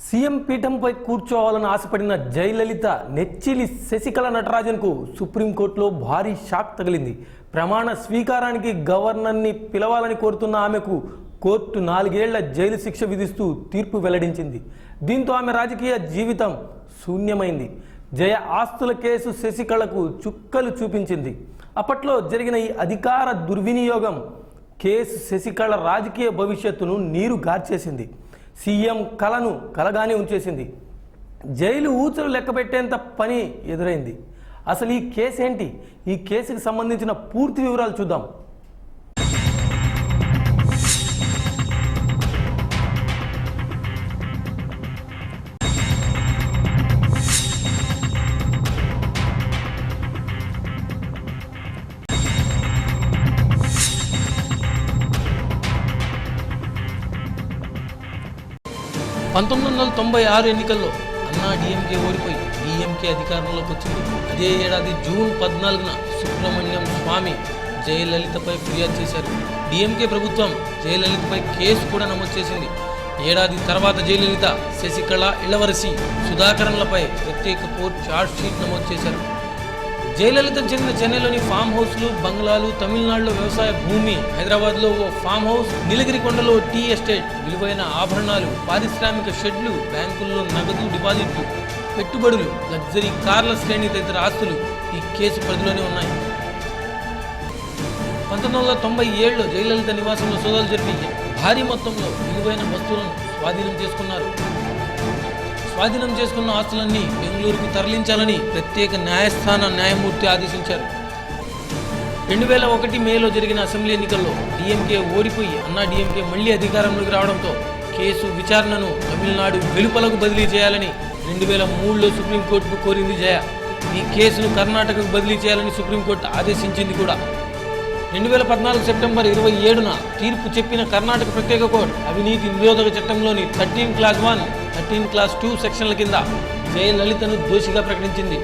CM పీఠంపై కూర్చోవాలని ఆశపడిన Jayalalithaa నెచ్చిలి Sasikala నటరాజన్కు సుప్రీంకోర్టులో భారీ shock తగిలింది. ప్రమాణ స్వీకారానికి గవర్నర్ని పిలవాలని కోరుతున్న ఆమెకు కోర్టు 4 ఏళ్ల జైలు శిక్ష విధిస్తూ తీర్పు వెల్లడించింది. దీంతో ఆమె రాజకీయ జీవితం శూన్యమైంది. జయ ఆస్తుల కేసు శశికళకు చుక్కలు చూపించింది. అప్పట్లో జరిగిన ఈ అధికార దుర్వినియోగం కేసు శశికళ రాజకీయ భవిష్యత్తును నీరు గార్చేసింది. సీఎం కలను కలగానే ఉంచేసింది. జైలు ఊచలు లెక్కపెట్టేంత పని ఎదురైంది. అసలు ఈ కేసు ఏంటి? ఈ కేసుకు సంబంధించిన పూర్తి వివరాలు చూద్దాం. ఎన్నికల్లో అన్నా డిఎంకే ఓడిపోయి డిఎంకే అధికారంలోకి వచ్చింది. అదే ఏడాది జూన్ 14న సుబ్రహ్మణ్యం స్వామి జయలలితపై ఫిర్యాదు చేశారు. డిఎంకే ప్రభుత్వం జయలలితపై కేసు కూడా నమోదు చేసింది. ఏడాది తర్వాత జయలలిత, శశికళ, ఇళవరసి, సుధాకరన్లపై ప్రత్యేక కోర్టు ఛార్జ్షీట్ నమోదు చేశారు. జయలలిత చెందిన చెన్నైలోని ఫామ్ హౌస్లు, బంగ్లాలు, తమిళనాడులో వ్యవసాయ భూమి, హైదరాబాద్లో ఓ ఫామ్ హౌస్, నీలగిరి కొండలో టీ ఎస్టేట్, విలువైన ఆభరణాలు, పారిశ్రామిక షెడ్లు, బ్యాంకుల్లో నగదు డిపాజిట్లు, పెట్టుబడులు, లగ్జరీ కార్ల శ్రేణి తదితర ఆస్తులు ఈ కేసు పరిధిలోనే ఉన్నాయి. 1997లో జయలలిత నివాసంలో సోదాలు జరిపి భారీ మొత్తంలో విలువైన వస్తువులను స్వాధీనం చేసుకున్న ఆస్తులన్నీ బెంగళూరుకు తరలించాలని ప్రత్యేక న్యాయస్థాన న్యాయమూర్తి ఆదేశించారు. 2001 మేలో జరిగిన అసెంబ్లీ ఎన్నికల్లో డిఎంకే ఓడిపోయి అన్నా డిఎంకే మళ్లీ అధికారంలోకి రావడంతో కేసు విచారణను తమిళనాడు వెలుపలకు బదిలీ చేయాలని 2003లో సుప్రీంకోర్టుకు కోరింది జయ. ఈ కేసును కర్ణాటకకు బదిలీ చేయాలని సుప్రీంకోర్టు ఆదేశించింది కూడా. 2014 సెప్టెంబర్ 27న తీర్పు చెప్పిన కర్ణాటక ప్రత్యేక కోర్టు అవినీతి నిరోధక చట్టంలోని 13(1), 13(2) సెక్షన్ల కింద జయలలితను దోషిగా ప్రకటించింది.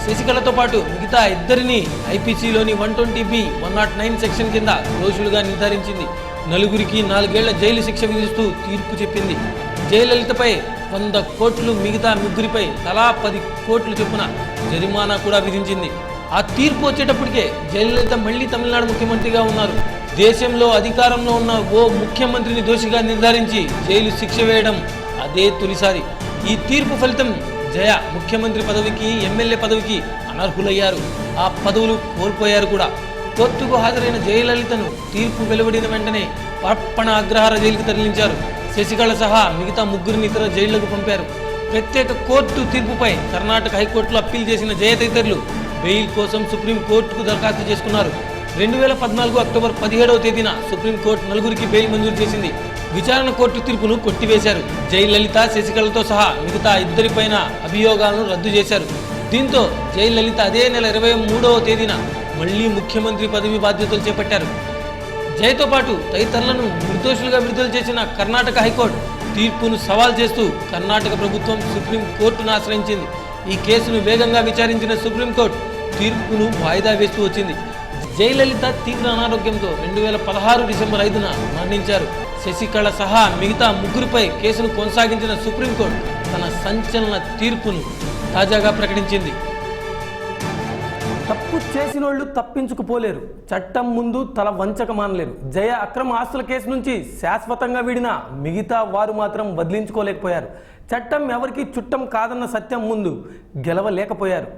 శశికళతో పాటు మిగతా ఇద్దరిని ఐపీసీలోని 120(b), 109 సెక్షన్ కింద దోషులుగా నిర్ధారించింది. నలుగురికి 4 ఏళ్ల జైలు శిక్ష విధిస్తూ తీర్పు చెప్పింది. జయలలితపై 100 కోట్లు, మిగతా ముగ్గురిపై తలా 10 కోట్లు చొప్పున జరిమానా కూడా విధించింది. ఆ తీర్పు వచ్చేటప్పటికే జయలలిత మళ్లీ తమిళనాడు ముఖ్యమంత్రిగా ఉన్నారు. దేశంలో అధికారంలో ఉన్న ఓ ముఖ్యమంత్రిని దోషిగా నిర్ధారించి జైలు శిక్ష వేయడం అదే తొలిసారి. ఈ తీర్పు ఫలితం జయ ముఖ్యమంత్రి పదవికి, ఎమ్మెల్యే పదవికి అనర్హులయ్యారు. ఆ పదవులు కోల్పోయారు కూడా. కోర్టుకు హాజరైన జయలలితను తీర్పు వెలువడిన వెంటనే పట్టణ అగ్రహార జైలుకు తరలించారు. శశికళ సహా మిగతా ముగ్గురిని ఇతర జైళ్లకు పంపారు. ప్రత్యేక కోర్టు తీర్పుపై కర్ణాటక హైకోర్టులో అప్పీల్ చేసిన జయ తదితరులు బెయిల్ కోసం సుప్రీంకోర్టుకు దరఖాస్తు చేసుకున్నారు. 2014 అక్టోబర్ 17వ తేదీన సుప్రీంకోర్టు నలుగురికి బెయిల్ మంజూరు చేసింది. విచారణ కోర్టు తీర్పును కొట్టివేశారు. జయలలిత, శశికళతో సహా మిగతా ఇద్దరిపైన అభియోగాలను రద్దు చేశారు. దీంతో జయలలిత అదే నెల 23వ తేదీన మళ్లీ ముఖ్యమంత్రి పదవి బాధ్యతలు చేపట్టారు. జయతో పాటు తదితరులను నిర్దోషులుగా విడుదల చేసిన కర్ణాటక హైకోర్టు తీర్పును సవాల్ చేస్తూ కర్ణాటక ప్రభుత్వం సుప్రీంకోర్టును ఆశ్రయించింది. ఈ కేసును వేగంగా విచారించిన సుప్రీంకోర్టు తీర్పును వాయిదా వేస్తూ వచ్చింది. జయలలిత తీవ్ర అనారోగ్యంతో 2016 డిసెంబర్ 5న మరణించారు. శశికళ సహా మిగతా ముగ్గురిపై కేసును కొనసాగించిన సుప్రీంకోర్టు తన సంచలన తీర్పును తాజాగా ప్రకటించింది. తప్పు చేసినోళ్లు తప్పించుకుపోలేరు, చట్టం ముందు తల వంచక మానలేరు. జయ అక్రమ ఆస్తుల కేసు నుంచి శాశ్వతంగా వీడిన మిగతా వారు మాత్రం వదిలించుకోలేకపోయారు. చట్టం ఎవరికి చుట్టం కాదన్న సత్యం ముందు గెలవలేకపోయారు.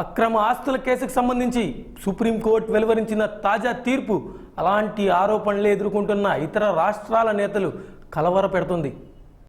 అక్రమ ఆస్తుల కేసుకు సంబంధించి సుప్రీంకోర్టు వెలువరించిన తాజా తీర్పు అలాంటి ఆరోపణలు ఎదుర్కొంటున్న ఇతర రాష్ట్రాల నేతలు కలవరపెడుతుంది.